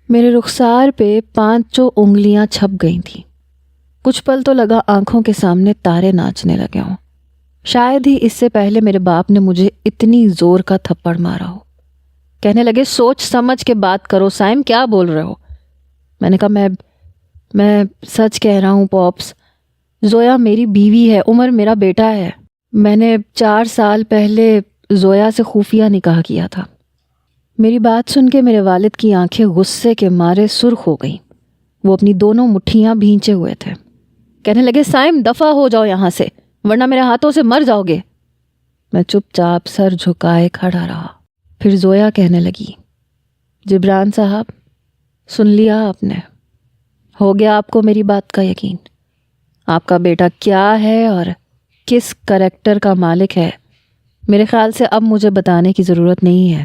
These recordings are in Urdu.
میرے رخسار پہ 5 انگلیاں چھپ گئی تھیں۔ کچھ پل تو لگا آنکھوں کے سامنے تارے ناچنے لگے ہوں۔ شاید ہی اس سے پہلے میرے باپ نے مجھے اتنی زور کا تھپڑ مارا ہو۔ کہنے لگے سوچ سمجھ کے بات کرو سائم، کیا بول رہے ہو؟ میں نے کہا میں سچ کہہ رہا ہوں پاپس، زویا میری بیوی ہے، عمر میرا بیٹا ہے۔ میں نے 4 سال پہلے زویا سے خفیہ نکاح کیا تھا۔ میری بات سن کے میرے والد کی آنکھیں غصے کے مارے سرخ ہو گئیں۔ وہ اپنی دونوں مٹھیاں بھینچے ہوئے تھے۔ کہنے لگے سائم دفع ہو جاؤ یہاں سے، ورنہ میرے ہاتھوں سے مر جاؤ گے۔ میں چپ چاپ سر جھکائے کھڑا رہا۔ پھر زویا کہنے لگی، جبران صاحب سن لیا آپ نے؟ ہو گیا آپ کو میری بات کا یقین؟ آپ کا بیٹا کیا ہے اور کس کریکٹر کا مالک ہے، میرے خیال سے اب مجھے بتانے کی ضرورت نہیں ہے۔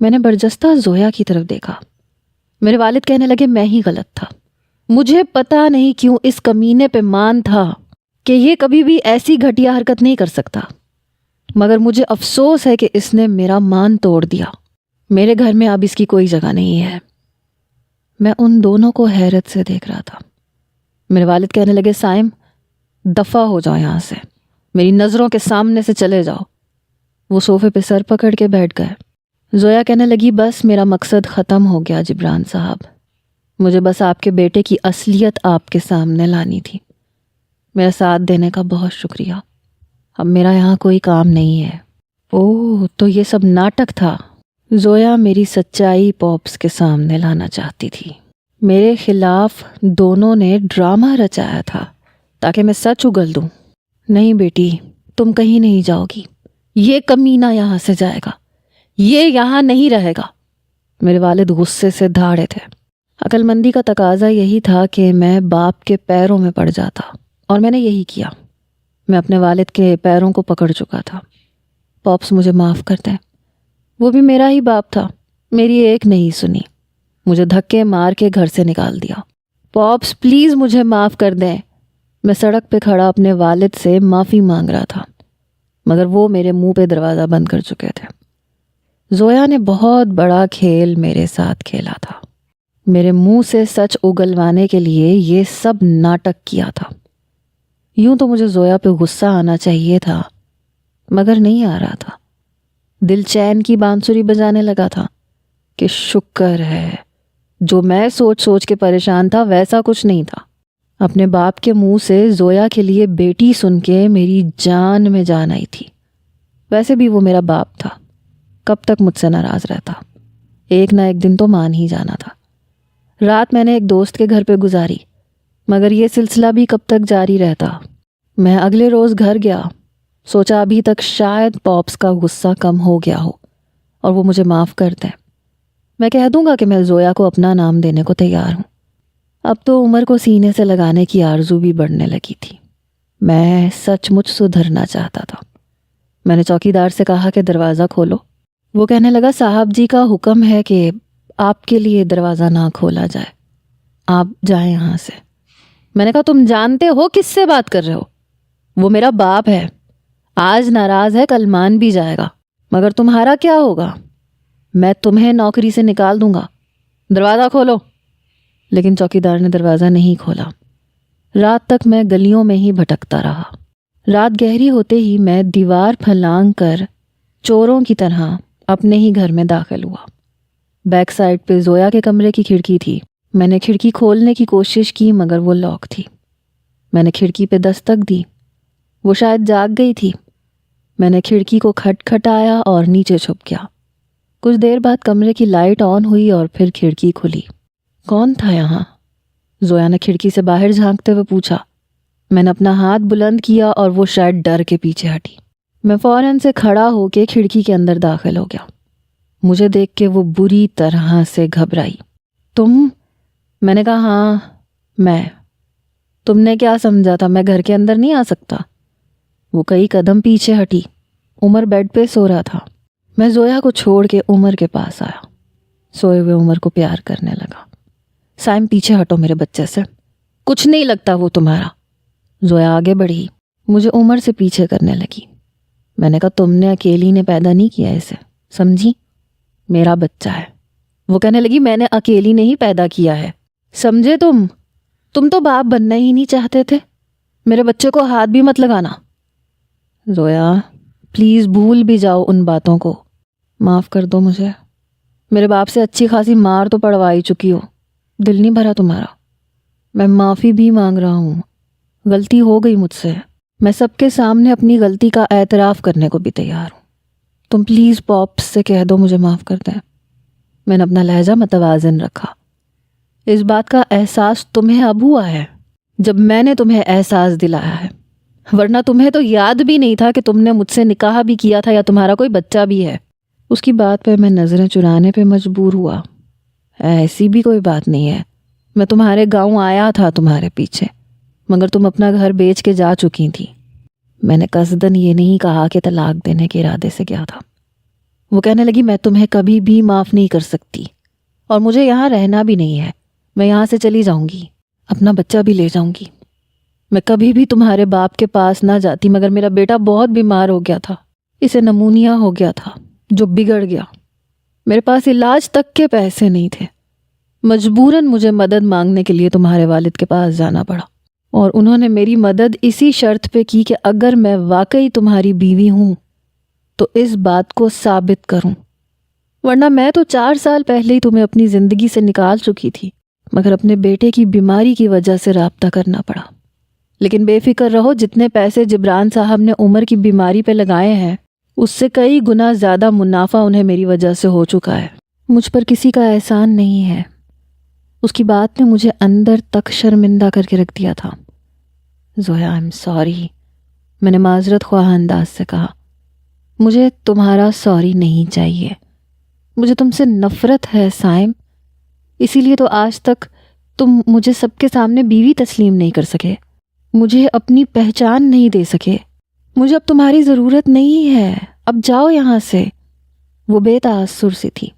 میں نے برجستہ زویا کی طرف دیکھا۔ میرے والد کہنے لگے میں ہی غلط تھا۔ مجھے پتہ نہیں کیوں اس کمینے پہ مان تھا کہ یہ کبھی بھی ایسی گھٹیا حرکت نہیں کر سکتا، مگر مجھے افسوس ہے کہ اس نے میرا مان توڑ دیا۔ میرے گھر میں اب اس کی کوئی جگہ نہیں ہے۔ میں ان دونوں کو حیرت سے دیکھ رہا تھا۔ میرے والد کہنے لگے سائم دفع ہو جاؤ یہاں سے، میری نظروں کے سامنے سے چلے جاؤ۔ وہ صوفے پہ سر پکڑ کے بیٹھ گئے۔ زویا کہنے لگی بس میرا مقصد ختم ہو گیا جبران صاحب، مجھے بس آپ کے بیٹے کی اصلیت آپ کے سامنے لانی تھی۔ میرا ساتھ دینے کا بہت شکریہ، اب میرا یہاں کوئی کام نہیں ہے۔ اوہ تو یہ سب ناٹک تھا۔ زویا میری سچائی پاپس کے سامنے لانا چاہتی تھی۔ میرے خلاف دونوں نے ڈرامہ رچایا تھا تاکہ میں سچ اگل دوں۔ نہیں بیٹی، تم کہیں نہیں جاؤ گی، یہ کمینہ یہاں سے جائے گا، یہ یہاں نہیں رہے گا۔ میرے والد غصے سے دھاڑے تھے۔ عقل مندی کا تقاضا یہی تھا کہ میں باپ کے پیروں میں پڑ جاتا، اور میں نے یہی کیا۔ میں اپنے والد کے پیروں کو پکڑ چکا تھا۔ پاپس مجھے معاف کر دیں، وہ بھی میرا ہی باپ تھا، میری ایک نہیں سنی، مجھے دھکے مار کے گھر سے نکال دیا۔ پاپس پلیز مجھے معاف کر دیں۔ میں سڑک پہ کھڑا اپنے والد سے معافی مانگ رہا تھا، مگر وہ میرے منہ پہ دروازہ بند کر چکے تھے۔ زویا نے بہت بڑا کھیل میرے ساتھ کھیلا تھا۔ میرے منہ سے سچ اگلوانے کے لیے یہ سب ناٹک کیا تھا۔ یوں تو مجھے زویا پہ غصہ آنا چاہیے تھا، مگر نہیں آ رہا تھا۔ دل چین کی بانسری بجانے لگا تھا کہ شکر ہے جو میں سوچ سوچ کے پریشان تھا ویسا کچھ نہیں تھا۔ اپنے باپ کے منہ سے زویا کے لیے بیٹی سن کے میری جان میں جان آئی تھی۔ ویسے بھی وہ میرا باپ تھا، کب تک مجھ سے ناراض رہتا؟ ایک نہ ایک دن تو مان ہی جانا تھا۔ رات میں نے ایک دوست کے گھر پہ گزاری، مگر یہ سلسلہ بھی کب تک جاری رہتا؟ میں اگلے روز گھر گیا، سوچا ابھی تک شاید پاپس کا غصہ کم ہو گیا ہو اور وہ مجھے معاف کر دیں۔ میں کہہ دوں گا کہ میں زویا کو اپنا نام دینے کو تیار ہوں۔ اب تو عمر کو سینے سے لگانے کی آرزو بھی بڑھنے لگی تھی۔ میں سچ مچ سدھرنا چاہتا تھا۔ میں نے چوکیدار سے کہا کہ دروازہ کھولو۔ وہ کہنے لگا صاحب جی کا حکم ہے کہ آپ کے لیے دروازہ نہ کھولا جائے، آپ جائیں یہاں سے۔ میں نے کہا تم جانتے ہو کس سے بات کر رہے ہو؟ وہ میرا باپ ہے، آج ناراض ہے کل مان بھی جائے گا، مگر تمہارا کیا ہوگا؟ میں تمہیں نوکری سے نکال دوں گا، دروازہ کھولو۔ لیکن چوکیدار نے دروازہ نہیں کھولا۔ رات تک میں گلیوں میں ہی بھٹکتا رہا۔ رات گہری ہوتے ہی میں دیوار پھلانگ کر چوروں کی طرح اپنے ہی گھر میں داخل ہوا۔ بیک سائڈ پہ زویا کے کمرے کی کھڑکی تھی۔ میں نے کھڑکی کھولنے کی کوشش کی مگر وہ لاک تھی۔ میں نے کھڑکی پہ دستک دی، وہ شاید جاگ گئی تھی۔ میں نے کھڑکی کو کھٹکھٹایا اور نیچے چھپ گیا۔ کچھ دیر بعد کمرے کی لائٹ آن ہوئی اور پھر کھڑکی کھلی۔ کون تھا یہاں؟ زویا نے کھڑکی سے باہر جھانکتے ہوئے پوچھا۔ میں نے اپنا ہاتھ بلند کیا اور وہ شاید ڈر کے پیچھے ہٹی۔ میں فوراً سے کھڑا ہو کے کھڑکی کے اندر داخل ہو گیا۔ مجھے دیکھ کے وہ بری طرح سے گھبرائی۔ تم؟ میں نے کہا ہاں میں۔ تم نے کیا سمجھا تھا میں گھر کے اندر نہیں آ سکتا؟ وہ کئی قدم پیچھے ہٹی۔ عمر بیڈ پہ سو رہا تھا۔ میں زویا کو چھوڑ کے عمر کے پاس آیا۔ سوئے ہوئے عمر کو پیار کرنے لگا۔ سائم پیچھے ہٹو میرے بچے سے، کچھ نہیں لگتا وہ تمہارا۔ زویا آگے بڑھی، مجھے عمر سے پیچھے کرنے لگی۔ میں نے کہا تم نے اکیلی نے پیدا نہیں کیا اسے، سمجھی؟ میرا بچہ ہے، وہ کہنے لگی میں نے اکیلی نہیں پیدا کیا ہے، سمجھے تم تو باپ بننا ہی نہیں چاہتے تھے، میرے بچے کو ہاتھ بھی مت لگانا۔ زویا پلیز بھول بھی جاؤ ان باتوں کو، معاف کر دو مجھے، میرے باپ سے اچھی خاصی مار تو پڑوا ہی چکی ہو، دل نہیں بھرا تمہارا، میں معافی بھی مانگ رہا ہوں، غلطی ہو گئی مجھ سے، میں سب کے سامنے اپنی غلطی کا اعتراف کرنے کو بھی تیار ہوں، تم پلیز پاپس سے کہہ دو مجھے معاف کر دیں۔ میں نے اپنا لہجہ متوازن رکھا۔ اس بات کا احساس تمہیں اب ہوا ہے جب میں نے تمہیں احساس دلایا ہے، ورنہ تمہیں تو یاد بھی نہیں تھا کہ تم نے مجھ سے نکاح بھی کیا تھا یا تمہارا کوئی بچہ بھی ہے۔ اس کی بات پہ میں نظریں چرانے پہ مجبور ہوا۔ ایسی بھی کوئی بات نہیں ہے، میں تمہارے گاؤں آیا تھا تمہارے پیچھے، مگر تم اپنا گھر بیچ کے جا چکی تھی۔ میں نے قصدن یہ نہیں کہا کہ طلاق دینے کے ارادے سے کیا تھا۔ وہ کہنے لگی میں تمہیں کبھی بھی معاف نہیں کر سکتی، اور مجھے یہاں رہنا بھی نہیں ہے، میں یہاں سے چلی جاؤں گی، اپنا بچہ بھی لے جاؤں گی۔ میں کبھی بھی تمہارے باپ کے پاس نہ جاتی، مگر میرا بیٹا بہت بیمار ہو گیا تھا، اسے نمونیا ہو گیا تھا جو بگڑ گیا، میرے پاس علاج تک کے پیسے نہیں تھے، مجبوراً مجھے مدد مانگنے کے لیے تمہارے والد کے پاس جانا پڑا، اور انہوں نے میری مدد اسی شرط پہ کی کہ اگر میں واقعی تمہاری بیوی ہوں تو اس بات کو ثابت کروں، ورنہ میں تو 4 سال پہلے ہی تمہیں اپنی زندگی سے نکال چکی تھی، مگر اپنے بیٹے کی بیماری کی وجہ سے رابطہ کرنا پڑا۔ لیکن بے فکر رہو، جتنے پیسے جبران صاحب نے عمر کی بیماری پہ لگائے ہیں اس سے کئی گنا زیادہ منافع انہیں میری وجہ سے ہو چکا ہے، مجھ پر کسی کا احسان نہیں ہے۔ اس کی بات نے مجھے اندر تک شرمندہ کر کے رکھ دیا تھا۔ زویا آئی ایم سوری، میں نے معذرت خواہ انداز سے کہا، مجھے تمہارا سوری نہیں چاہیے، مجھے تم سے نفرت ہے سائم، اسی لیے تو آج تک تم مجھے سب کے سامنے بیوی تسلیم نہیں کر سکے، مجھے اپنی پہچان نہیں دے سکے، مجھے اب تمہاری ضرورت نہیں ہے، اب جاؤ یہاں سے۔ وہ بے تاثر سی تھی۔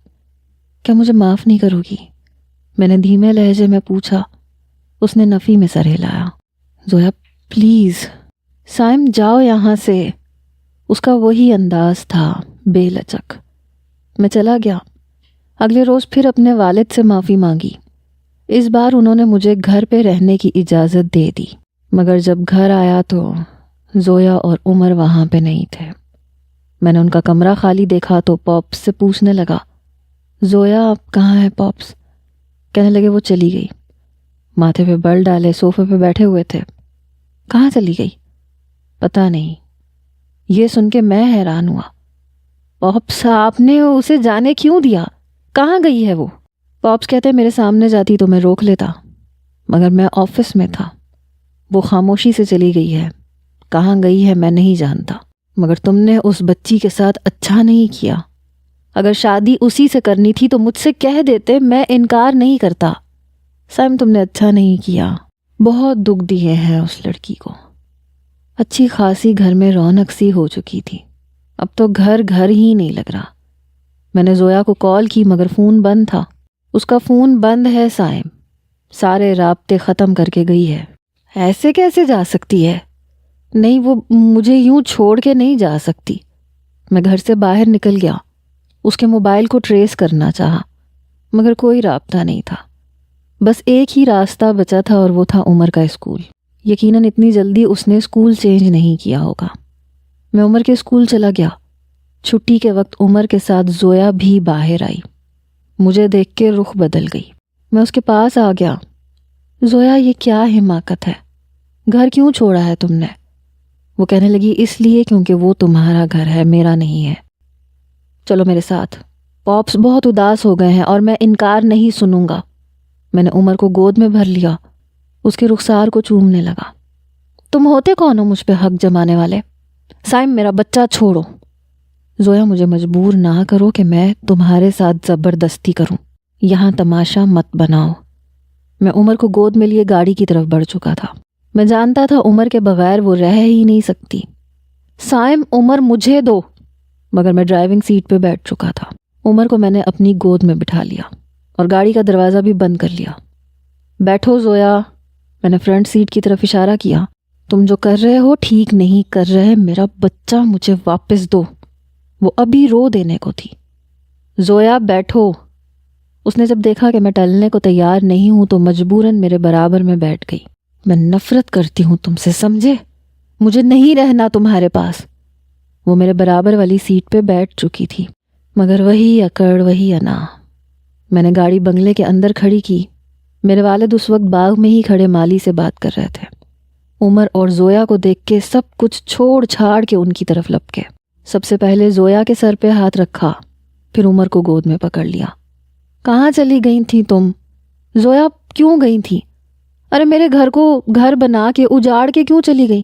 کیا مجھے معاف نہیں کرو گی؟ میں نے دھیمے لہجے میں پوچھا۔ اس نے نفی میں سر ہلایا۔ زویا پلیز، سائم جاؤ یہاں سے۔ اس کا وہی انداز تھا، بے لچک۔ میں چلا گیا۔ اگلے روز پھر اپنے والد سے معافی مانگی۔ اس بار انہوں نے مجھے گھر پہ رہنے کی اجازت دے دی، مگر جب گھر آیا تو زویا اور عمر وہاں پہ نہیں تھے۔ میں نے ان کا کمرہ خالی دیکھا تو پاپس سے پوچھنے لگا، زویا آپ کہاں ہیں پاپس؟ کہنے لگے وہ چلی گئی۔ ماتھے پہ بل ڈالے صوفے پہ بیٹھے ہوئے تھے۔ کہاں چلی گئی؟ پتہ نہیں۔ یہ سن کے میں حیران ہوا۔ پاپس آپ نے اسے جانے کیوں دیا؟ کہاں گئی ہے وہ؟ پاپس کہتے میرے سامنے جاتی تو میں روک لیتا، مگر میں آفس میں تھا۔ وہ خاموشی سے چلی گئی ہے، کہاں گئی ہے میں نہیں جانتا، مگر تم نے اس بچی کے ساتھ اچھا نہیں کیا۔ اگر شادی اسی سے کرنی تھی تو مجھ سے کہہ دیتے، میں انکار نہیں کرتا۔ سائم تم نے اچھا نہیں کیا، بہت دکھ دیے ہیں اس لڑکی کو۔ اچھی خاصی گھر میں رونق سی ہو چکی تھی، اب تو گھر گھر ہی نہیں لگ رہا۔ میں نے زویا کو کال کی مگر فون بند تھا۔ اس کا فون بند ہے سائم، سارے رابطے ختم کر کے گئی ہے۔ ایسے کیسے جا سکتی ہے؟ نہیں، وہ مجھے یوں چھوڑ کے نہیں جا سکتی۔ میں گھر سے باہر نکل گیا، اس کے موبائل کو ٹریس کرنا چاہا مگر کوئی رابطہ نہیں تھا۔ بس ایک ہی راستہ بچا تھا اور وہ تھا عمر کا اسکول۔ یقیناً اتنی جلدی اس نے اسکول چینج نہیں کیا ہوگا۔ میں عمر کے اسکول چلا گیا۔ چھٹی کے وقت عمر کے ساتھ زویا بھی باہر آئی۔ مجھے دیکھ کے رخ بدل گئی۔ میں اس کے پاس آ گیا۔ زویا یہ کیا حماقت ہے؟ گھر کیوں چھوڑا ہے تم نے؟ وہ کہنے لگی اس لیے کیونکہ وہ تمہارا گھر ہے، میرا نہیں ہے۔ چلو میرے ساتھ۔ پاپس بہت اداس ہو گئے ہیں اور میں انکار نہیں سنوں گا۔ میں نے عمر کو گود میں بھر لیا، اس کے رخسار کو چومنے لگا۔ تم ہوتے کون ہو مجھ پہ حق جمانے والے؟ سائم میرا بچہ چھوڑو۔ زویا مجھے مجبور نہ کرو کہ میں تمہارے ساتھ زبردستی کروں، یہاں تماشا مت بناؤ۔ میں عمر کو گود میں لیے گاڑی کی طرف بڑھ چکا تھا۔ میں جانتا تھا عمر کے بغیر وہ رہ ہی نہیں سکتی۔ سائم عمر مجھے دو، مگر میں ڈرائیونگ سیٹ پہ بیٹھ چکا تھا۔ عمر کو میں نے اپنی گود میں بٹھا لیا اور گاڑی کا دروازہ بھی بند کر لیا۔ بیٹھو زویا، میں نے فرنٹ سیٹ کی طرف اشارہ کیا۔ تم جو کر رہے ہو ٹھیک نہیں کر رہے، میرا بچہ مجھے واپس دو۔ وہ ابھی رو دینے کو تھی۔ زویا بیٹھو۔ اس نے جب دیکھا کہ میں ٹلنے کو تیار نہیں ہوں تو مجبوراً میرے برابر میں بیٹھ گئی۔ میں نفرت کرتی ہوں تم سے، سمجھے؟ مجھے نہیں رہنا تمہارے پاس۔ وہ میرے برابر والی سیٹ پہ بیٹھ چکی تھی، مگر وہی اکڑ، وہی انا۔ میں نے گاڑی بنگلے کے اندر کھڑی کی۔ میرے والد اس وقت باغ میں ہی کھڑے مالی سے بات کر رہے تھے۔ عمر اور زویا کو دیکھ کے سب کچھ چھوڑ چھاڑ کے ان کی طرف لپکے۔ سب سے پہلے زویا کے سر پہ ہاتھ رکھا، پھر عمر کو گود میں پکڑ لیا۔ کہاں چلی گئی تھی تم؟ زویا کیوں گئی تھی؟ ارے میرے گھر کو گھر بنا کے اجاڑ کے کیوں چلی گئی؟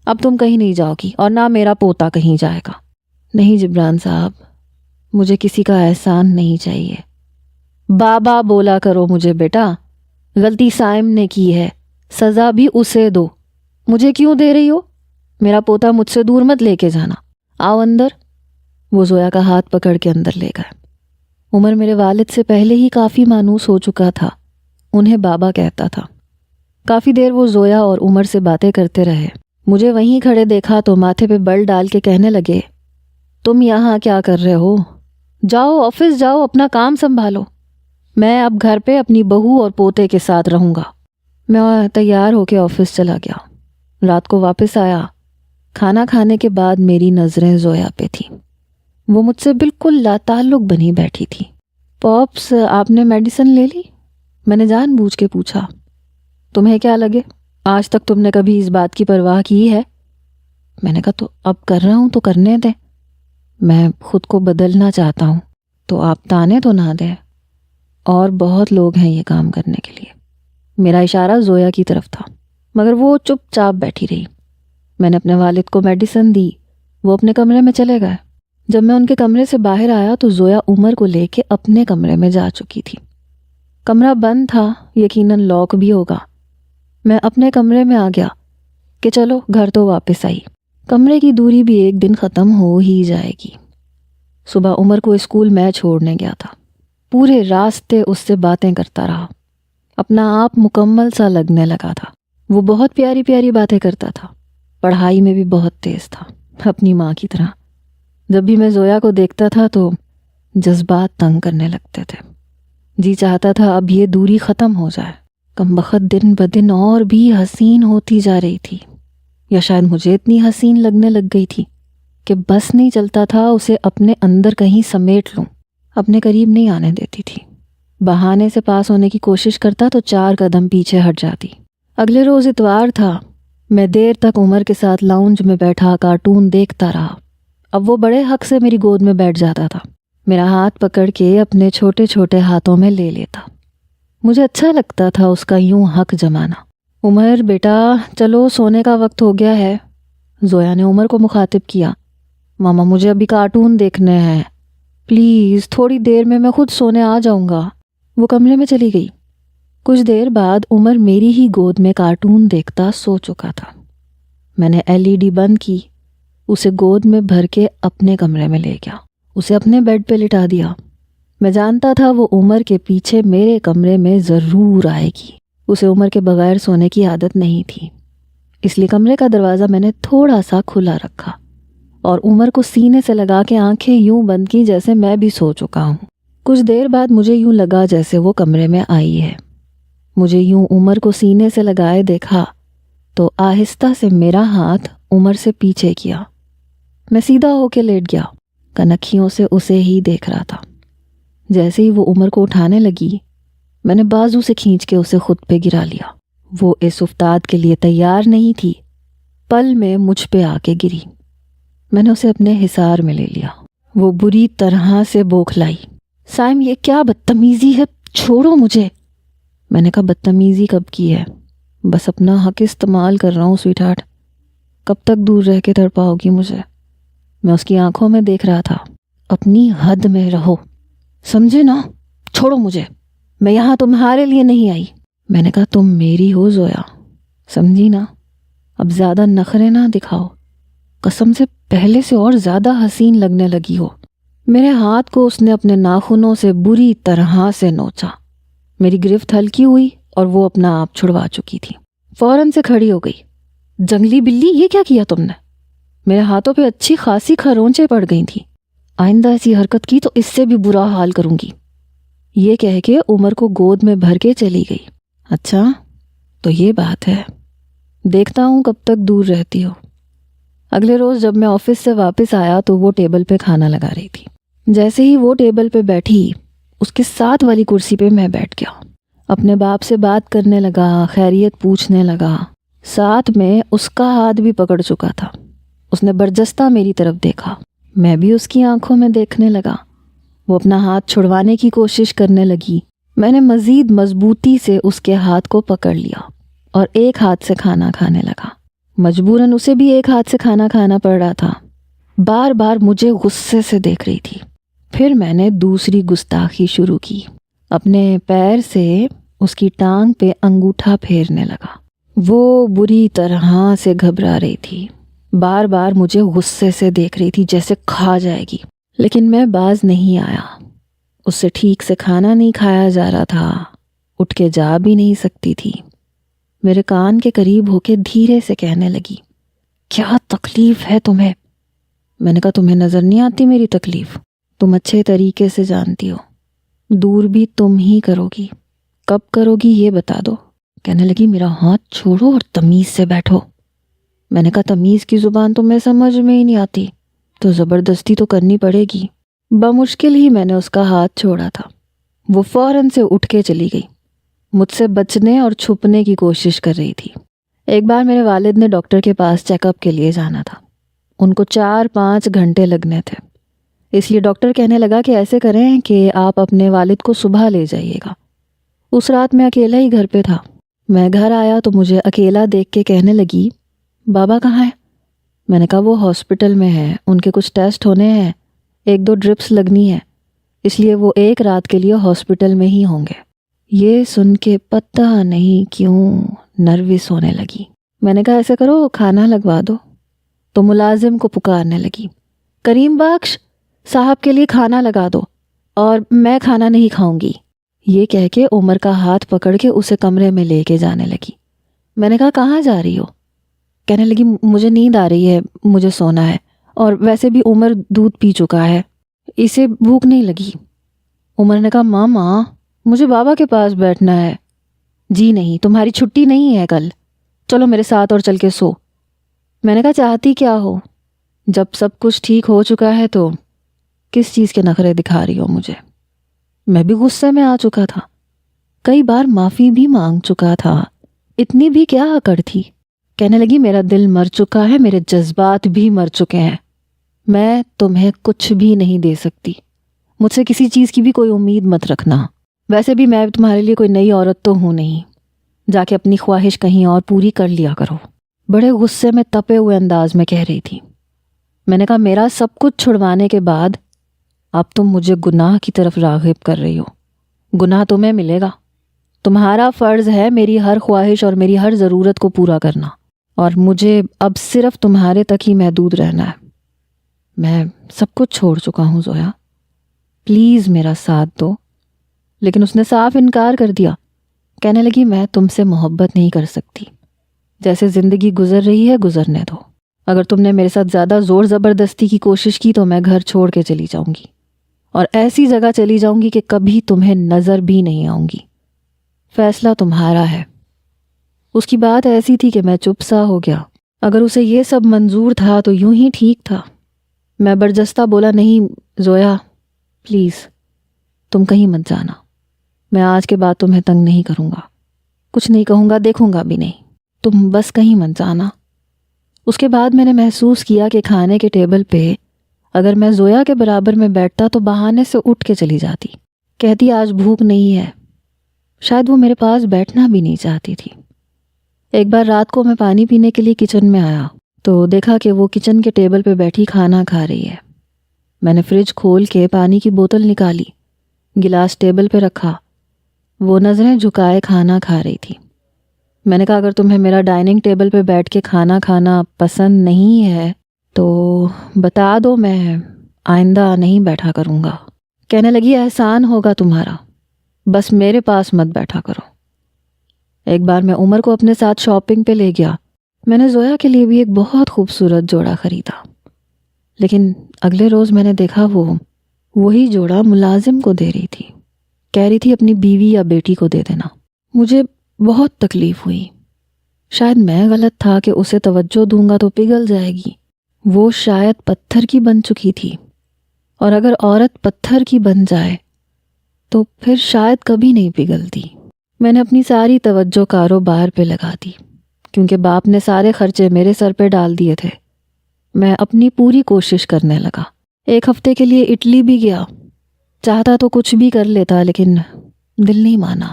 اب تم کہیں نہیں جاؤ گی اور نہ میرا پوتا کہیں جائے گا۔ نہیں جبران صاحب، مجھے کسی کا احسان نہیں چاہیے۔ بابا بولا کرو مجھے بیٹا، غلطی سائم نے کی ہے، سزا بھی اسے دو۔ مجھے کیوں دے رہی ہو؟ میرا پوتا مجھ سے دور مت لے کے جانا۔ آؤ اندر۔ وہ زویا کا ہاتھ پکڑ کے اندر لے گئے۔ عمر میرے والد سے پہلے ہی کافی مانوس ہو چکا تھا، انہیں بابا کہتا تھا۔ کافی دیر وہ زویا اور عمر سے باتیں کرتے رہے۔ مجھے وہیں کھڑے دیکھا تو ماتھے پہ بل ڈال کے کہنے لگے، تم یہاں کیا کر رہے ہو؟ جاؤ آفس جاؤ، اپنا کام سنبھالو۔ میں اب گھر پہ اپنی بہو اور پوتے کے ساتھ رہوں گا۔ میں تیار ہو کے آفس چلا گیا۔ رات کو واپس آیا۔ کھانا کھانے کے بعد میری نظریں زویا پہ تھیں۔ وہ مجھ سے بالکل لا تعلق بنی بیٹھی تھی۔ پاپس، آپ نے میڈیسن لے لی؟ میں نے جان بوجھ کے پوچھا۔ تمہیں کیا لگے؟ آج تک تم نے کبھی اس بات کی پرواہ کی ہے؟ میں نے کہا تو اب کر رہا ہوں تو کرنے دیں۔ میں خود کو بدلنا چاہتا ہوں تو آپ تانے تو نہ دیں، اور بہت لوگ ہیں یہ کام کرنے کے لیے۔ میرا اشارہ زویا کی طرف تھا، مگر وہ چپ چاپ بیٹھی رہی۔ میں نے اپنے والد کو میڈیسن دی، وہ اپنے کمرے میں چلے گئے۔ جب میں ان کے کمرے سے باہر آیا تو زویا عمر کو لے کے اپنے کمرے میں جا چکی تھی۔ کمرہ بند تھا، یقیناً لاک بھی ہوگا۔ میں اپنے کمرے میں آ گیا کہ چلو گھر تو واپس آئی، کمرے کی دوری بھی ایک دن ختم ہو ہی جائے گی۔ صبح عمر کو اسکول میں چھوڑنے گیا تھا۔ پورے راستے اس سے باتیں کرتا رہا، اپنا آپ مکمل سا لگنے لگا تھا۔ وہ بہت پیاری پیاری باتیں کرتا تھا، پڑھائی میں بھی بہت تیز تھا، اپنی ماں کی طرح۔ جب بھی میں زویا کو دیکھتا تھا تو جذبات تنگ کرنے لگتے تھے۔ جی چاہتا تھا اب یہ دوری ختم ہو جائے۔ کمبخت دن بدن اور بھی حسین ہوتی جا رہی تھی، یا شاید مجھے اتنی حسین لگنے لگ گئی تھی کہ بس نہیں چلتا تھا اسے اپنے اندر کہیں سمیٹ لوں۔ اپنے قریب نہیں آنے دیتی تھی۔ بہانے سے پاس ہونے کی کوشش کرتا تو 4 قدم پیچھے ہٹ جاتی۔ اگلے روز اتوار تھا۔ میں دیر تک عمر کے ساتھ لاؤنج میں بیٹھا کارٹون دیکھتا رہا۔ اب وہ بڑے حق سے میری گود میں بیٹھ جاتا تھا، میرا ہاتھ پکڑ کے اپنے چھوٹے چھوٹے ہاتھوں میں لے لیتا۔ مجھے اچھا لگتا تھا اس کا یوں حق جمانا۔ عمر بیٹا چلو سونے کا وقت ہو گیا ہے، زویا نے عمر کو مخاطب کیا۔ ماما مجھے ابھی کارٹون دیکھنے ہیں، پلیز تھوڑی دیر میں خود سونے آ جاؤں گا۔ وہ کمرے میں چلی گئی۔ کچھ دیر بعد عمر میری ہی گود میں کارٹون دیکھتا سو چکا تھا۔ میں نے LED بند کی، اسے گود میں بھر کے اپنے کمرے میں لے گیا، اسے اپنے بیڈ پہ لٹا دیا۔ میں جانتا تھا وہ عمر کے پیچھے میرے کمرے میں ضرور آئے گی۔ اسے عمر کے بغیر سونے کی عادت نہیں تھی، اس لیے کمرے کا دروازہ میں نے تھوڑا سا کھلا رکھا اور عمر کو سینے سے لگا کے آنکھیں یوں بند کی جیسے میں بھی سو چکا ہوں۔ کچھ دیر بعد مجھے یوں لگا جیسے وہ کمرے میں آئی ہے۔ مجھے یوں عمر کو سینے سے لگائے دیکھا تو آہستہ سے میرا ہاتھ عمر سے پیچھے کیا۔ میں سیدھا ہو کے لیٹ گیا، کنکھیوں سے اسے ہی دیکھ رہا تھا۔ جیسے ہی وہ عمر کو اٹھانے لگی، میں نے بازو سے کھینچ کے اسے خود پہ گرا لیا۔ وہ اس افتاد کے لیے تیار نہیں تھی، پل میں مجھ پہ آ کے گری۔ میں نے اسے اپنے حصار میں لے لیا۔ وہ بری طرح سے بوکھلائی، سائم یہ کیا بدتمیزی ہے، چھوڑو مجھے۔ میں نے کہا بدتمیزی کب کی ہے، بس اپنا حق استعمال کر رہا ہوں سویٹ ہارٹ، کب تک دور رہ کے تڑپاؤ گی مجھے۔ میں اس کی آنکھوں میں دیکھ رہا تھا، اپنی حد میں رہو، سمجھے نا، چھوڑو مجھے، میں یہاں تمہارے لیے نہیں آئی۔ میں نے کہا تم میری ہو زویا، سمجھی نا، اب زیادہ نخرے نہ دکھاؤ، قسم سے پہلے سے اور زیادہ حسین لگنے لگی ہو۔ میرے ہاتھ کو اس نے اپنے ناخنوں سے بری طرح سے نوچا۔ میری گرفت ہلکی ہوئی اور وہ اپنا آپ چھڑوا چکی تھی۔ فوراً سے کھڑی ہو گئی۔ جنگلی بلی، یہ کیا کیا تم نے؟ میرے ہاتھوں پہ اچھی خاصی کھرونچیں پڑ گئی تھیں۔ آئندہ ایسی حرکت کی تو اس سے بھی برا حال کروں گی۔ یہ کہہ کے عمر کو گود میں بھر کے چلی گئی۔ اچھا تو یہ بات ہے، دیکھتا ہوں کب تک دور رہتی ہو۔ اگلے روز جب میں آفس سے واپس آیا تو وہ ٹیبل پہ کھانا لگا رہی تھی۔ جیسے ہی وہ ٹیبل پہ بیٹھی، اس کے ساتھ والی کرسی پہ میں بیٹھ گیا۔ اپنے باپ سے بات کرنے لگا، خیریت پوچھنے لگا، ساتھ میں اس کا ہاتھ بھی پکڑ چکا تھا۔ اس نے برجستہ میری طرف دیکھا، میں بھی اس کی آنکھوں میں دیکھنے لگا۔ وہ اپنا ہاتھ چھڑوانے کی کوشش کرنے لگی۔ میں نے مزید مضبوطی سے اس کے ہاتھ کو پکڑ لیا اور ایک ہاتھ سے کھانا کھانے لگا۔ مجبوراً اسے بھی ایک ہاتھ سے کھانا کھانا پڑ رہا تھا۔ بار بار مجھے غصے سے دیکھ رہی تھی۔ پھر میں نے دوسری گستاخی شروع کی، اپنے پیر سے اس کی ٹانگ پہ انگوٹھا پھیرنے لگا۔ وہ بری طرح سے گھبرا رہی تھی، بار بار مجھے غصے سے دیکھ رہی تھی جیسے کھا جائے گی، لیکن میں باز نہیں آیا۔ اس سے ٹھیک سے کھانا نہیں کھایا جا رہا تھا، اٹھ کے جا بھی نہیں سکتی تھی۔ میرے کان کے قریب ہو کے دھیرے سے کہنے لگی، کیا تکلیف ہے تمہیں؟ میں نے کہا تمہیں نظر نہیں آتی میری تکلیف؟ تم اچھے طریقے سے جانتی ہو، دور بھی تم ہی کرو گی، کب کرو گی یہ بتا دو۔ کہنے لگی میرا ہاتھ چھوڑو اور تمیز سے بیٹھو۔ میں نے کہا تمیز کی زبان تو میں سمجھ میں ہی نہیں آتی، تو زبردستی تو کرنی پڑے گی۔ بمشکل ہی میں نے اس کا ہاتھ چھوڑا تھا۔ وہ فوراً سے اٹھ کے چلی گئی، مجھ سے بچنے اور چھپنے کی کوشش کر رہی تھی۔ ایک بار میرے والد نے ڈاکٹر کے پاس چیک اپ کے لیے جانا تھا، ان کو 4-5 گھنٹے لگنے تھے، اس لیے ڈاکٹر کہنے لگا کہ ایسے کریں کہ آپ اپنے والد کو صبح لے جائیے گا۔ اس رات میں اکیلا ہی گھر پہ تھا۔ میں گھر آیا تو مجھے اکیلا دیکھ کے کہنے لگی، بابا کہاں ہے؟ میں نے کہا وہ ہاسپٹل میں ہے، ان کے کچھ ٹیسٹ ہونے ہیں، 1-2 ڈرپس لگنی ہے، اس لیے وہ ایک رات کے لیے ہاسپٹل میں ہی ہوں گے۔ یہ سن کے پتہ نہیں کیوں نروس ہونے لگی۔ میں نے کہا ایسے کرو کھانا لگوا دو، تو ملازم کو پکارنے لگی، کریم بخش صاحب کے لیے کھانا لگا دو، اور میں کھانا نہیں کھاؤں گی۔ یہ کہہ کے عمر کا ہاتھ پکڑ کے اسے کمرے میں لے کے جانے لگی۔ میں نے کہا کہاں جا رہی ہو؟ کہنے لگی مجھے نیند آ رہی ہے، مجھے سونا ہے، اور ویسے بھی عمر دودھ پی چکا ہے، اسے بھوک نہیں لگی۔ عمر نے کہا ماما مجھے بابا کے پاس بیٹھنا ہے۔ جی نہیں، تمہاری چھٹی نہیں ہے کل، چلو میرے ساتھ اور چل کے سو۔ میں نے کہا چاہتی کیا ہو؟ جب سب کچھ ٹھیک ہو چکا ہے تو کس چیز کے نخرے دکھا رہی ہو مجھے؟ میں بھی غصے میں آ چکا تھا، کئی بار معافی بھی مانگ چکا تھا، اتنی بھی کیا اکڑ تھی؟ کہنے لگی میرا دل مر چکا ہے، میرے جذبات بھی مر چکے ہیں، میں تمہیں کچھ بھی نہیں دے سکتی، مجھ سے کسی چیز کی بھی کوئی امید مت رکھنا، ویسے بھی میں تمہارے لیے کوئی نئی عورت تو ہوں نہیں، جا کے اپنی خواہش کہیں اور پوری کر لیا کرو۔ بڑے غصے میں تپے ہوئے انداز میں کہہ رہی تھی۔ میں نے کہا میرا سب کچھ چھڑوانے کے بعد اب تم مجھے گناہ کی طرف راغب کر رہی ہو، گناہ تمہیں ملے گا، تمہارا فرض ہے میری ہر خواہش اور میری ہر ضرورت کو پورا کرنا، اور مجھے اب صرف تمہارے تک ہی محدود رہنا ہے۔ میں سب کچھ چھوڑ چکا ہوں زویا، پلیز میرا ساتھ دو۔ لیکن اس نے صاف انکار کر دیا، کہنے لگی میں تم سے محبت نہیں کر سکتی، جیسے زندگی گزر رہی ہے گزرنے دو، اگر تم نے میرے ساتھ زیادہ زور زبردستی کی کوشش کی تو میں گھر چھوڑ کے چلی جاؤں گی، اور ایسی جگہ چلی جاؤں گی کہ کبھی تمہیں نظر بھی نہیں آؤں گی، فیصلہ تمہارا ہے۔ اس کی بات ایسی تھی کہ میں چپ سا ہو گیا۔ اگر اسے یہ سب منظور تھا تو یوں ہی ٹھیک تھا۔ میں برجستہ بولا نہیں زویا پلیز تم کہیں مت جانا، میں آج کے بعد تمہیں تنگ نہیں کروں گا، کچھ نہیں کہوں گا، دیکھوں گا بھی نہیں، تم بس کہیں مت جانا۔ اس کے بعد میں نے محسوس کیا کہ کھانے کے ٹیبل پہ اگر میں زویا کے برابر میں بیٹھتا تو بہانے سے اٹھ کے چلی جاتی، کہتی آج بھوک نہیں ہے، شاید وہ میرے پاس بیٹھنا بھی نہیں چاہتی تھی۔ ایک بار رات کو میں پانی پینے کے لیے کچن میں آیا تو دیکھا کہ وہ کچن کے ٹیبل پہ بیٹھی کھانا کھا رہی ہے۔ میں نے فریج کھول کے پانی کی بوتل نکالی، گلاس ٹیبل پہ رکھا، وہ نظریں جھکائے کھانا کھا رہی تھی۔ میں نے کہا اگر تمہیں میرا ڈائننگ ٹیبل پہ بیٹھ کے کھانا کھانا پسند نہیں ہے تو بتا دو، میں آئندہ نہیں بیٹھا کروں گا۔ کہنے لگی احسان ہوگا تمہارا، بس میرے پاس مت بیٹھا کرو۔ ایک بار میں عمر کو اپنے ساتھ شاپنگ پہ لے گیا، میں نے زویا کے لیے بھی ایک بہت خوبصورت جوڑا خریدا، لیکن اگلے روز میں نے دیکھا وہی جوڑا ملازم کو دے رہی تھی۔ کہہ رہی تھی اپنی بیوی یا بیٹی کو دے دینا۔ مجھے بہت تکلیف ہوئی، شاید میں غلط تھا کہ اسے توجہ دوں گا تو پگھل جائے گی۔ وہ شاید پتھر کی بن چکی تھی، اور اگر عورت پتھر کی بن جائے تو پھر شاید کبھی نہیں پگھلتی۔ میں نے اپنی ساری توجہ کاروبار پہ لگا دی، کیونکہ باپ نے سارے خرچے میرے سر پہ ڈال دیے تھے۔ میں اپنی پوری کوشش کرنے لگا۔ 1 ہفتے کے لیے اٹلی بھی گیا، چاہتا تو کچھ بھی کر لیتا، لیکن دل نہیں مانا۔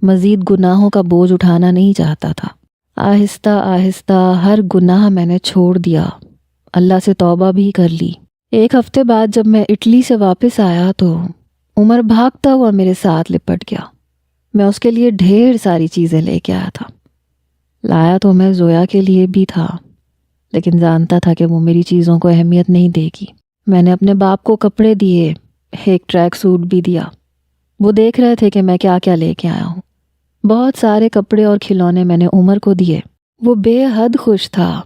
مزید گناہوں کا بوجھ اٹھانا نہیں چاہتا تھا۔ آہستہ آہستہ ہر گناہ میں نے چھوڑ دیا، اللہ سے توبہ بھی کر لی۔ 1 ہفتے بعد جب میں اٹلی سے واپس آیا تو عمر بھاگتا ہوا میرے ساتھ لپٹ گیا۔ میں اس کے لیے ڈھیر ساری چیزیں لے کے آیا تھا۔ لایا تو میں زویا کے لیے بھی تھا، لیکن جانتا تھا کہ وہ میری چیزوں کو اہمیت نہیں دے گی۔ میں نے اپنے باپ کو کپڑے دیے، ایک ٹریک سوٹ بھی دیا۔ وہ دیکھ رہے تھے کہ میں کیا کیا لے کے آیا ہوں۔ بہت سارے کپڑے اور کھلونے میں نے عمر کو دیے۔ وہ بے حد خوش تھا،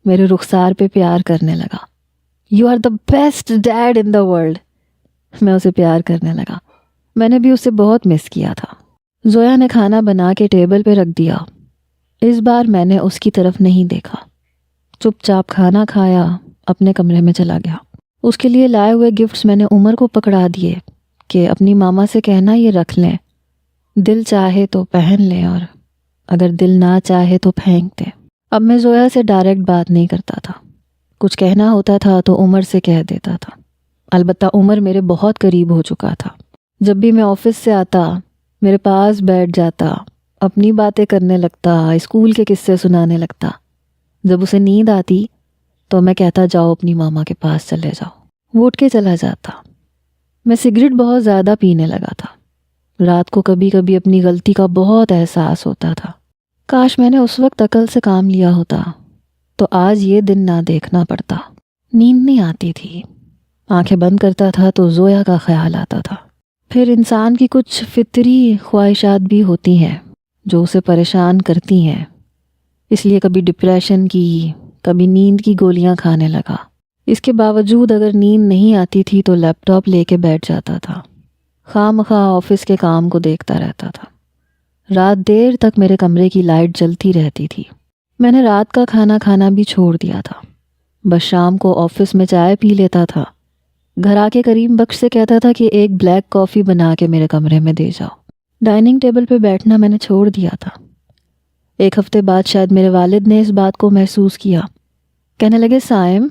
میرے رخسار پہ پیار کرنے لگا۔ "You are the best dad in the world." میں اسے پیار کرنے لگا۔ میں نے بھی اسے بہت مس کیا تھا۔ زویا نے کھانا بنا کے ٹیبل پہ رکھ دیا۔ اس بار میں نے اس کی طرف نہیں دیکھا، چپ چاپ کھانا کھایا، اپنے کمرے میں چلا گیا۔ اس کے لیے لائے ہوئے گفٹس میں نے عمر کو پکڑا دیے کہ اپنی ماما سے کہنا یہ رکھ لیں، دل چاہے تو پہن لیں اور اگر دل نہ چاہے تو پھینک دیں۔ اب میں زویا سے ڈائریکٹ بات نہیں کرتا تھا، کچھ کہنا ہوتا تھا تو عمر سے کہہ دیتا تھا۔ البتہ عمر میرے بہت قریب ہو چکا تھا۔ جب بھی میں آفس سے آتا میرے پاس بیٹھ جاتا، اپنی باتیں کرنے لگتا، اسکول کے قصے سنانے لگتا۔ جب اسے نیند آتی تو میں کہتا جاؤ اپنی ماما کے پاس چلے جاؤ، وہ اٹھ کے چلا جاتا۔ میں سگریٹ بہت زیادہ پینے لگا تھا۔ رات کو کبھی کبھی اپنی غلطی کا بہت احساس ہوتا تھا۔ کاش میں نے اس وقت عقل سے کام لیا ہوتا تو آج یہ دن نہ دیکھنا پڑتا۔ نیند نہیں آتی تھی، آنکھیں بند کرتا تھا تو زویا کا خیال آتا تھا۔ پھر انسان کی کچھ فطری خواہشات بھی ہوتی ہیں جو اسے پریشان کرتی ہیں، اس لیے کبھی ڈپریشن کی، کبھی نیند کی گولیاں کھانے لگا۔ اس کے باوجود اگر نیند نہیں آتی تھی تو لیپ ٹاپ لے کے بیٹھ جاتا تھا، خواہ مخواہ آفس کے کام کو دیکھتا رہتا تھا۔ رات دیر تک میرے کمرے کی لائٹ جلتی رہتی تھی۔ میں نے رات کا کھانا کھانا بھی چھوڑ دیا تھا، بس شام کو آفس میں چائے پی لیتا تھا۔ گھر آ کے کریم بخش سے کہتا تھا کہ ایک بلیک کافی بنا کے میرے کمرے میں دے جاؤ۔ ڈائننگ ٹیبل پہ بیٹھنا میں نے چھوڑ دیا تھا۔ 1 ہفتے بعد شاید میرے والد نے اس بات کو محسوس کیا، کہنے لگے سائم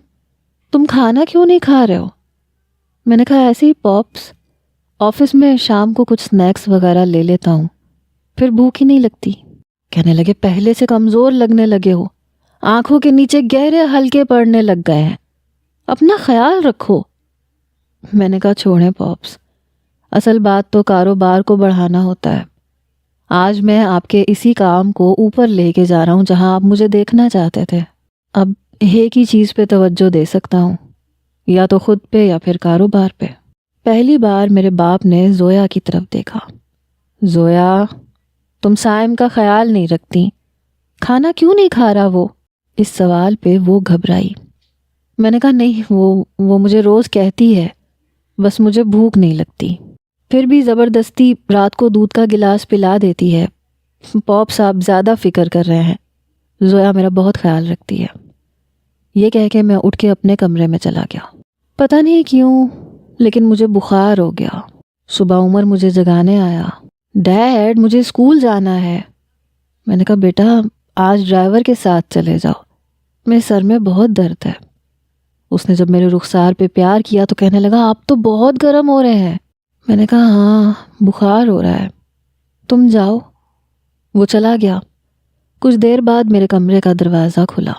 تم کھانا کیوں نہیں کھا رہے ہو؟ میں نے کہا ایسے ہی پاپس، آفس میں شام کو کچھ سنیکس وغیرہ لے لیتا ہوں، پھر بھوک ہی نہیں لگتی۔ کہنے لگے پہلے سے کمزور لگنے لگے ہو، آنکھوں کے نیچے گہرے ہلکے پڑنے لگ گئے ہیں، اپنا خیال رکھو۔ میں نے کہا چھوڑیں پاپس، اصل بات تو کاروبار کو بڑھانا ہوتا ہے۔ آج میں آپ کے اسی کام کو اوپر لے کے جا رہا ہوں جہاں آپ مجھے دیکھنا چاہتے تھے۔ اب ایک ہی چیز پہ توجہ دے سکتا ہوں، یا تو خود پہ یا پھر کاروبار پہ۔ پہلی بار میرے باپ نے زویا کی طرف دیکھا۔ زویا تم سائم کا خیال نہیں رکھتی، کھانا کیوں نہیں کھا رہا وہ؟ اس سوال پہ وہ گھبرائی۔ میں نے کہا نہیں، وہ مجھے روز کہتی ہے، بس مجھے بھوک نہیں لگتی، پھر بھی زبردستی رات کو دودھ کا گلاس پلا دیتی ہے۔ پاپ صاحب زیادہ فکر کر رہے ہیں، زویا میرا بہت خیال رکھتی ہے۔ یہ کہہ کے میں اٹھ کے اپنے کمرے میں چلا گیا۔ پتہ نہیں کیوں لیکن مجھے بخار ہو گیا۔ صبح عمر مجھے جگانے آیا، ڈیڈ مجھے اسکول جانا ہے۔ میں نے کہا بیٹا آج ڈرائیور کے ساتھ چلے جاؤ، میرے سر میں بہت درد ہے۔ اس نے جب میرے رخسار پہ پیار کیا تو کہنے لگا آپ تو بہت گرم ہو رہے ہیں۔ میں نے کہا ہاں بخار ہو رہا ہے، تم جاؤ۔ وہ چلا گیا۔ کچھ دیر بعد میرے کمرے کا دروازہ کھلا۔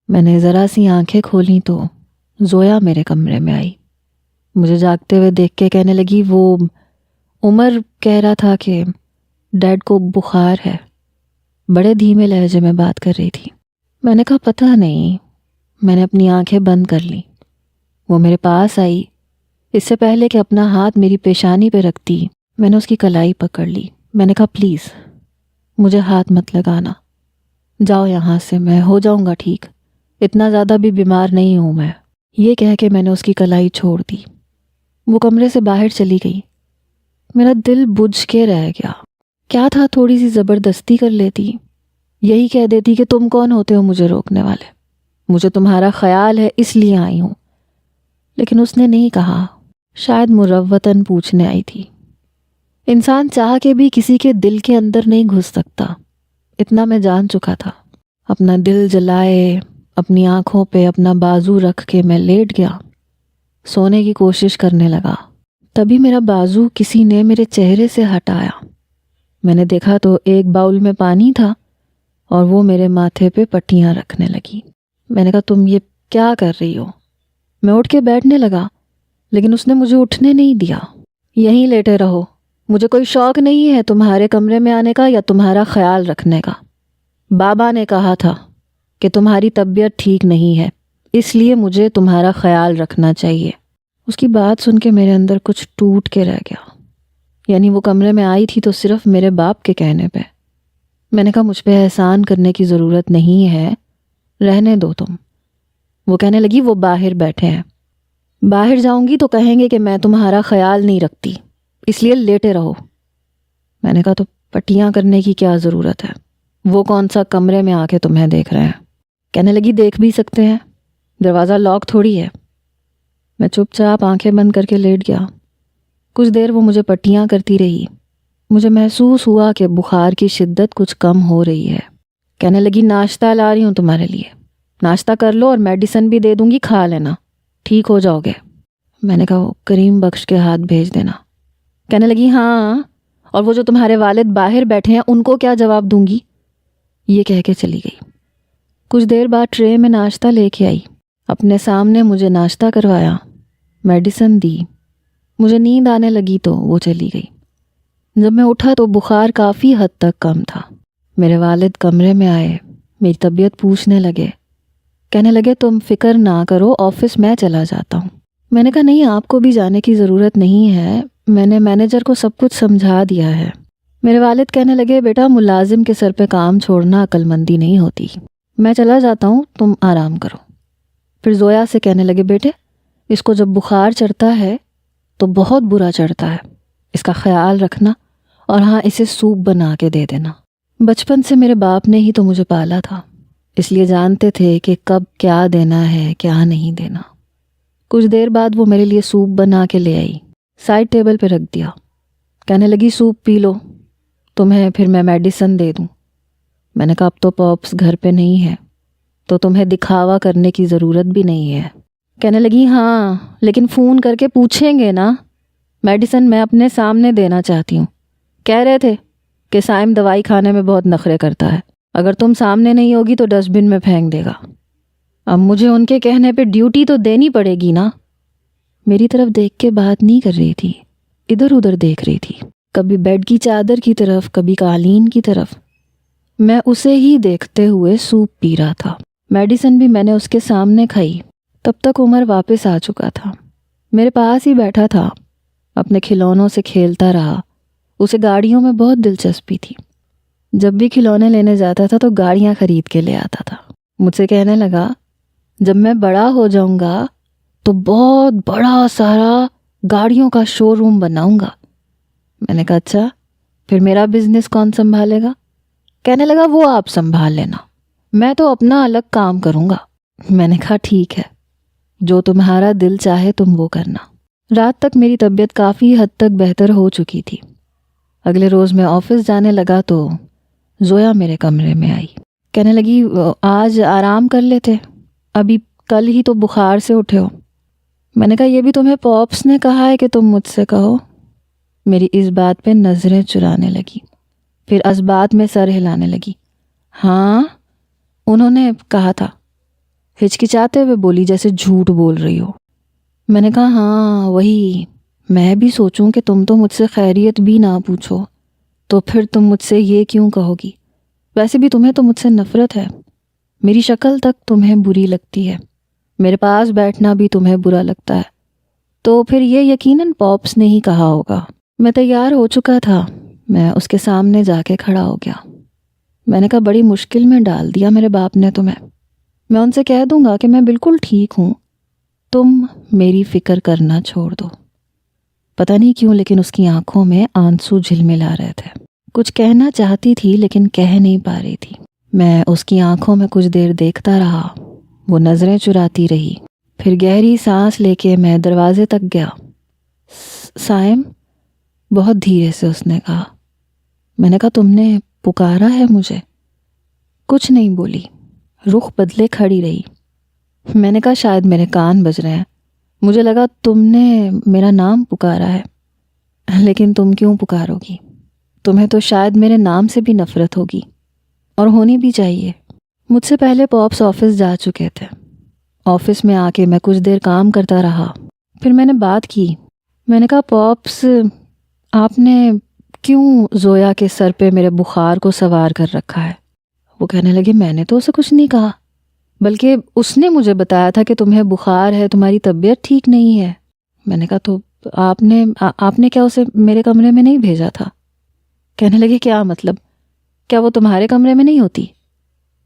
میں نے ذرا سی آنکھیں کھولی تو زویا میرے کمرے میں آئی۔ مجھے جاگتے ہوئے دیکھ کے کہنے لگی وہ عمر کہہ رہا تھا کہ ڈیڈ کو بخار ہے۔ بڑے دھیمے لہجے میں بات کر رہی تھی۔ میں نے کہا پتہ نہیں۔ میں نے اپنی آنکھیں بند کر لی۔ وہ میرے پاس آئی۔ اس سے پہلے کہ اپنا ہاتھ میری پیشانی پہ رکھتی میں نے اس کی کلائی پکڑ لی۔ میں نے کہا پلیز مجھے ہاتھ مت لگانا، جاؤ یہاں سے، میں ہو جاؤں گا ٹھیک، اتنا زیادہ بھی بیمار نہیں ہوں میں۔ یہ کہہ کے میں نے اس کی کلائی چھوڑ دی۔ وہ کمرے سے باہر چلی گئی۔ میرا دل بجھ کے رہ گیا۔ کیا تھا تھوڑی سی زبردستی کر لیتی، یہی کہہ دیتی کہ تم کون ہوتے ہو مجھے روکنے والے، مجھے تمہارا خیال ہے اس لیے آئی ہوں۔ لیکن اس نے نہیں کہا، شاید مروتاً پوچھنے آئی تھی۔ انسان چاہ کے بھی کسی کے دل کے اندر نہیں گھس سکتا، اتنا میں جان چکا تھا۔ اپنا دل جلائے اپنی آنکھوں پہ اپنا بازو رکھ کے میں لیٹ گیا، سونے کی کوشش کرنے لگا۔ تبھی میرا بازو کسی نے میرے چہرے سے ہٹایا۔ میں نے دیکھا تو ایک باؤل میں پانی تھا اور وہ میرے ماتھے پہ پٹیاں رکھنے لگی۔ میں نے کہا تم یہ کیا کر رہی ہو؟ میں اٹھ کے بیٹھنے لگا لیکن اس نے مجھے اٹھنے نہیں دیا۔ یہیں لیٹے رہو، مجھے کوئی شوق نہیں ہے تمہارے کمرے میں آنے کا یا تمہارا خیال رکھنے کا۔ بابا نے کہا تھا کہ تمہاری طبیعت ٹھیک نہیں ہے، اس لیے مجھے تمہارا خیال رکھنا چاہیے۔ اس کی بات سن کے میرے اندر کچھ ٹوٹ کے رہ گیا۔ یعنی وہ کمرے میں آئی تھی تو صرف میرے باپ کے کہنے پہ۔ میں نے کہا مجھ پہ احسان کرنے کی ضرورت نہیں ہے، رہنے دو تم۔ وہ کہنے لگی وہ باہر بیٹھے ہیں، باہر جاؤں گی تو کہیں گے کہ میں تمہارا خیال نہیں رکھتی، اس لیے لیٹے رہو۔ میں نے کہا تو پٹیاں کرنے کی کیا ضرورت ہے؟ وہ کون سا کمرے میں آ کے تمہیں دیکھ رہے ہیں؟ کہنے لگی دیکھ بھی سکتے ہیں، دروازہ لاک تھوڑی ہے۔ میں چپ چاپ آنکھیں بند کر کے لیٹ گیا۔ کچھ دیر وہ مجھے پٹیاں کرتی رہی۔ مجھے محسوس ہوا کہ بخار کی شدت کچھ کم ہو رہی ہے۔ کہنے لگی ناشتہ لا رہی ہوں تمہارے لیے، ناشتہ کر لو اور میڈیسن بھی دے دوں گی، کھا لینا، ٹھیک ہو جاؤ گے۔ میں نے کہا وہ کریم بخش کے ہاتھ بھیج دینا۔ کہنے لگی ہاں، اور وہ جو تمہارے والد باہر بیٹھے ہیں ان کو کیا جواب دوں گی؟ یہ کہہ کے چلی گئی۔ کچھ دیر بعد ٹرے میں ناشتہ لے کے آئی، اپنے سامنے مجھے ناشتہ کروایا، میڈیسن دی۔ مجھے نیند آنے لگی تو وہ چلی گئی۔ جب میں اٹھا تو بخار کافی حد تک کم تھا۔ میرے والد کمرے میں آئے، میری طبیعت پوچھنے لگے، کہنے لگے تم فکر نہ کرو، آفس میں چلا جاتا ہوں۔ میں نے کہا نہیں، آپ کو بھی جانے کی ضرورت نہیں ہے، میں نے مینیجر کو سب کچھ سمجھا دیا ہے۔ میرے والد کہنے لگے بیٹا ملازم کے سر پہ کام چھوڑنا عقل مندی نہیں ہوتی، میں چلا جاتا ہوں، تم آرام کرو۔ پھر زویا سے کہنے لگے بیٹے اس کو جب بخار چڑھتا ہے تو بہت برا چڑھتا ہے، اس کا خیال رکھنا، اور ہاں اسے سوپ بنا کے دے دینا۔ بچپن سے میرے باپ نے ہی تو مجھے پالا تھا، اس لیے جانتے تھے کہ کب کیا دینا ہے کیا نہیں دینا۔ کچھ دیر بعد وہ میرے لیے سوپ بنا کے لے آئی، سائڈ ٹیبل پہ رکھ دیا۔ کہنے لگی سوپ پی لو، تمہیں پھر میں میڈیسن دے دوں۔ میں نے کہا اب تو پاپس گھر پہ نہیں ہے تو تمہیں دکھاوا کرنے کی ضرورت بھی نہیں ہے۔ کہنے لگی ہاں لیکن فون کر کے پوچھیں گے نا، میڈیسن میں اپنے سامنے دینا چاہتی ہوں۔ کہہ رہے تھے کہ سائم دوائی کھانے میں بہت نخرے کرتا ہے، اگر تم سامنے نہیں ہوگی تو ڈسٹ بن میں پھینک دے گا۔ اب مجھے ان کے کہنے پہ ڈیوٹی تو دینی پڑے گی نا۔ میری طرف دیکھ کے بات نہیں کر رہی تھی، ادھر ادھر دیکھ رہی تھی، کبھی بیڈ کی چادر کی طرف، کبھی قالین کی طرف۔ میں اسے ہی دیکھتے ہوئے سوپ پی رہا تھا۔ میڈیسن بھی میں نے اس کے سامنے کھائی۔ تب تک عمر واپس آ چکا تھا، میرے پاس ہی بیٹھا تھا، اپنے کھلونوں سے کھیلتا رہا۔ اسے گاڑیوں میں بہت دلچسپی تھی، جب بھی کھلونے لینے جاتا تھا تو گاڑیاں خرید کے لے آتا تھا۔ مجھ سے کہنے لگا جب میں بڑا ہو جاؤں گا تو بہت بڑا سارا گاڑیوں کا شو روم بناؤں گا۔ میں نے کہا اچھا پھر میرا بزنس کون سنبھالے گا؟ کہنے لگا وہ آپ سنبھال لینا، میں تو اپنا الگ کام کروں گا۔ میں نے کہا ٹھیک ہے، جو تمہارا دل چاہے تم وہ کرنا۔ رات تک میری طبیعت کافی حد تک بہتر ہو چکی تھی۔ اگلے روز میں آفس جانے لگا تو زویا میرے کمرے میں آئی، کہنے لگی آج آرام کر لیتے، ابھی کل ہی تو بخار سے اٹھے ہو۔ میں نے کہا یہ بھی تمہیں پاپس نے کہا ہے کہ تم مجھ سے کہو؟ میری اس بات پہ نظریں چرانے لگی، پھر اسبات میں سر ہلانے لگی۔ ہاں انہوں نے کہا تھا، ہچکچاتے ہوئے بولی جیسے جھوٹ بول رہی ہو۔ میں نے کہا ہاں وہی، میں بھی سوچوں کہ تم تو مجھ سے خیریت بھی نہ پوچھو تو پھر تم مجھ سے یہ کیوں کہو گی؟ ویسے بھی تمہیں تو مجھ سے نفرت ہے، میری شکل تک تمہیں بری لگتی ہے، میرے پاس بیٹھنا بھی تمہیں برا لگتا ہے، تو پھر یہ یقیناً پاپس نے ہی کہا ہوگا۔ میں تیار ہو چکا تھا، میں اس کے سامنے جا کے کھڑا ہو گیا۔ میں نے کہا بڑی مشکل میں ڈال دیا میرے باپ نے تمہیں، میں ان سے کہہ دوں گا کہ میں بالکل ٹھیک ہوں، تم میری فکر کرنا چھوڑ دو۔ پتہ نہیں کیوں لیکن اس کی آنکھوں میں آنسو جھلملا رہے تھے۔ کچھ کہنا چاہتی تھی لیکن کہہ نہیں پا رہی تھی۔ میں اس کی آنکھوں میں کچھ دیر دیکھتا رہا، وہ نظریں چراتی رہی، پھر گہری سانس لے کے میں دروازے تک گیا۔ سائم، بہت دھیرے سے اس نے کہا۔ میں نے کہا تم نے پکارا ہے مجھے؟ کچھ نہیں بولی، رخ بدلے کھڑی رہی۔ میں نے کہا شاید میرے کان بج رہے ہیں، مجھے لگا تم نے میرا نام پکارا ہے۔ لیکن تم کیوں پکارو گی؟ تمہیں تو شاید میرے نام سے بھی نفرت ہوگی، اور ہونی بھی چاہیے۔ مجھ سے پہلے پاپس آفس جا چکے تھے۔ آفس میں آ کے میں کچھ دیر کام کرتا رہا، پھر میں نے بات کی۔ میں نے کہا پاپس، آپ نے کیوں زویا کے سر پہ میرے بخار کو سوار کر رکھا ہے؟ وہ کہنے لگے میں نے تو اسے کچھ نہیں کہا، بلکہ اس نے مجھے بتایا تھا کہ تمہیں بخار ہے، تمہاری طبیعت ٹھیک نہیں ہے۔ میں نے کہا تو آپ نے کیا اسے میرے کمرے میں نہیں بھیجا تھا؟ کہنے لگے کیا مطلب؟ کیا وہ تمہارے کمرے میں نہیں ہوتی؟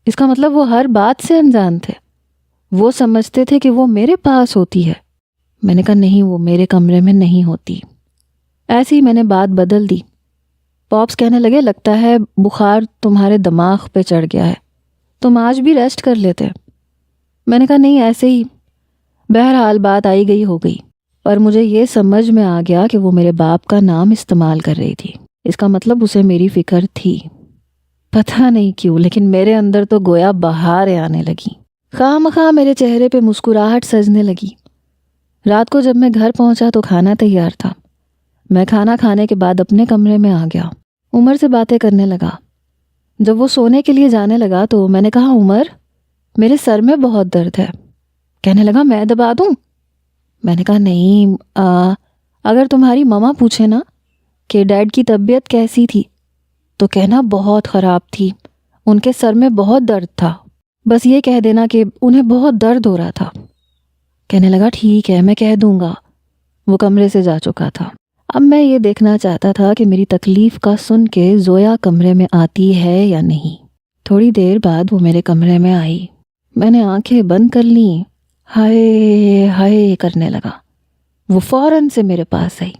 اس کا مطلب وہ ہر بات سے انجان تھے، وہ سمجھتے تھے کہ وہ میرے پاس ہوتی ہے۔ میں نے کہا نہیں، وہ میرے کمرے میں نہیں ہوتی۔ ایسے ہی میں نے بات بدل دی۔ پاپس کہنے لگے لگتا ہے بخار تمہارے دماغ پہ چڑھ گیا ہے، تم آج بھی ریسٹ کر لیتے۔ میں نے کہا نہیں، ایسے ہی۔ بہرحال بات آئی گئی ہو گئی، پر مجھے یہ سمجھ میں آ گیا کہ وہ میرے باپ کا نام استعمال کر رہی تھی، اس کا مطلب اسے میری فکر تھی۔ پتہ نہیں کیوں لیکن میرے اندر تو گویا بہاریں آنے لگی، خواہ مخواہ میرے چہرے پہ مسکراہٹ سجنے لگی۔ رات کو جب میں گھر پہنچا تو کھانا تیار تھا۔ میں کھانا کھانے کے بعد اپنے کمرے میں آ گیا، عمر سے باتیں کرنے لگا۔ جب وہ سونے کے لیے جانے لگا تو میں نے کہا عمر، میرے سر میں بہت درد ہے۔ کہنے لگا میں دبا دوں؟ میں نے کہا نہیں، اگر تمہاری ماما پوچھے نا کہ ڈیڈ کی طبیعت کیسی تھی تو کہنا بہت خراب تھی، ان کے سر میں بہت درد تھا، بس یہ کہہ دینا کہ انہیں بہت درد ہو رہا تھا۔ کہنے لگا ٹھیک ہے، میں کہہ دوں گا۔ وہ کمرے سے جا چکا تھا۔ اب میں یہ دیکھنا چاہتا تھا کہ میری تکلیف کا سن کے زویا کمرے میں آتی ہے یا نہیں۔ تھوڑی دیر بعد وہ میرے کمرے میں آئی۔ میں نے آنکھیں بند کر لیں، ہائے ہائے کرنے لگا۔ وہ فوراً سے میرے پاس آئی،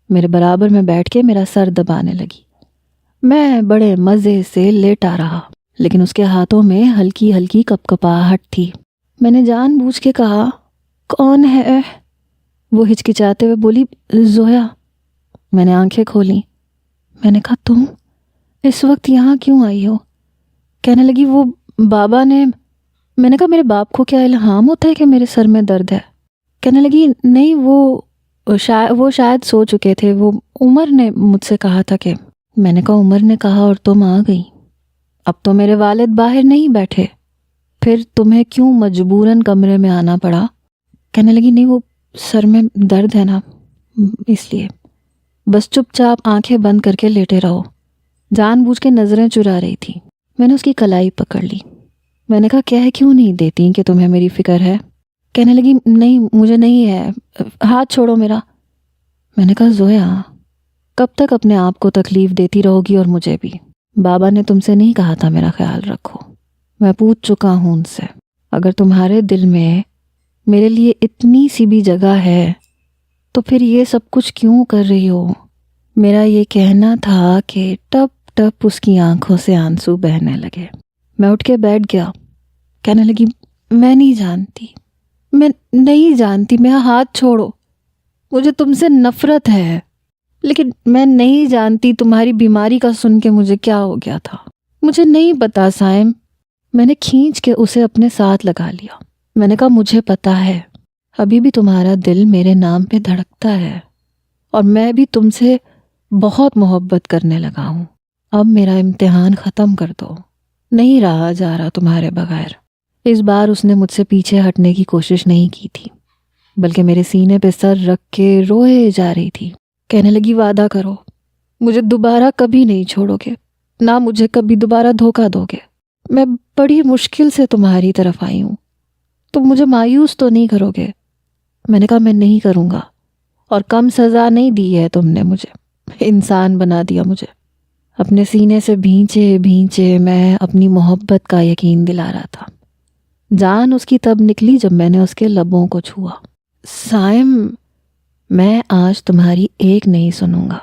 میرے برابر میں بیٹھ کے میرا سر دبانے لگی۔ میں بڑے مزے سے لیٹا رہا، لیکن اس کے ہاتھوں میں ہلکی ہلکی کپکپاہٹ تھی۔ میں نے جان بوجھ کے کہا کون ہے؟ وہ ہچکچاتے ہوئے بولی زویا۔ میں نے آنکھیں کھولیں۔ میں نے کہا تم اس وقت یہاں کیوں آئی ہو؟ کہنے لگی وہ بابا نے۔ میں نے کہا میرے باپ کو کیا الہام ہوتا ہے کہ میرے سر میں درد ہے؟ کہنے لگی نہیں، وہ شاید سو چکے تھے، وہ عمر نے مجھ سے کہا تھا کہ۔ میں نے کہا عمر نے کہا اور تم آ گئی؟ اب تو میرے والد باہر نہیں بیٹھے، پھر تمہیں کیوں مجبوراً کمرے میں آنا پڑا؟ کہنے لگی نہیں، وہ سر میں درد ہے نا، اس لیے۔ بس چپ چاپ آنکھیں بند کر کے لیٹے رہو۔ جان بوجھ کے نظریں چرا رہی تھی۔ میں نے اس کی کلائی پکڑ لی۔ میں نے کہا کہہ کیوں نہیں دیتی کہ تمہیں میری فکر ہے؟ کہنے لگی نہیں، مجھے نہیں ہے، ہاتھ چھوڑو میرا۔ میں نے کہا زویا، کب تک اپنے آپ کو تکلیف دیتی رہو گی اور مجھے بھی؟ بابا نے تم سے نہیں کہا تھا میرا خیال رکھو؟ میں پوچھ چکا ہوں ان سے، اگر تمہارے دل میں میرے لیے اتنی سی بھی جگہ ہے تو پھر یہ سب کچھ کیوں کر رہی ہو؟ میرا یہ کہنا تھا کہ ٹپ ٹپ اس کی آنکھوں سے آنسو بہنے لگے۔ میں اٹھ کے بیٹھ گیا۔ کہنے لگی میں نہیں جانتی، میرا ہاتھ چھوڑو، مجھے تم سے نفرت ہے، لیکن میں نہیں جانتی تمہاری بیماری کا سن کے مجھے کیا ہو گیا تھا، مجھے نہیں پتا سائم۔ میں نے کھینچ کے اسے اپنے ساتھ لگا لیا۔ میں نے کہا مجھے پتا ہے، ابھی بھی تمہارا دل میرے نام پہ دھڑکتا ہے، اور میں بھی تم سے بہت محبت کرنے لگا ہوں۔ اب میرا امتحان ختم کر دو، نہیں رہا جا رہا تمہارے بغیر۔ اس بار اس نے مجھ سے پیچھے ہٹنے کی کوشش نہیں کی تھی، بلکہ میرے سینے پہ سر رکھ کے روئے جا رہی تھی۔ کہنے لگی وعدہ کرو، مجھے دوبارہ کبھی نہیں چھوڑو گے، نہ مجھے کبھی دوبارہ دھوکہ دو گے۔ میں بڑی مشکل سے تمہاری طرف آئی ہوں، تم مجھے مایوس تو نہیں کرو گے؟ میں نے کہا میں نہیں کروں گا، اور کم سزا نہیں دی ہے تم نے مجھے، انسان بنا دیا مجھے۔ اپنے سینے سے بھینچے بھینچے میں اپنی محبت کا یقین دلا رہا تھا۔ جان اس کی تب نکلی جب میں نے اس کے لبوں کو چھوا۔ سائم، میں آج تمہاری ایک نہیں سنوں گا۔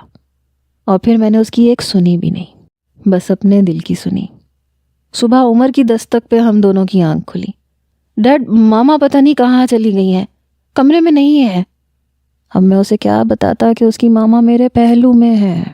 اور پھر میں نے اس کی ایک سنی بھی نہیں، بس اپنے دل کی سنی۔ صبح عمر کی دستک پہ ہم دونوں کی آنکھ کھلی۔ ڈیڈ، ماما پتہ نہیں کہاں چلی گئی ہیں، کمرے میں نہیں ہے۔ اب میں اسے کیا بتاتا کہ اس کی ماما میرے پہلو میں ہے۔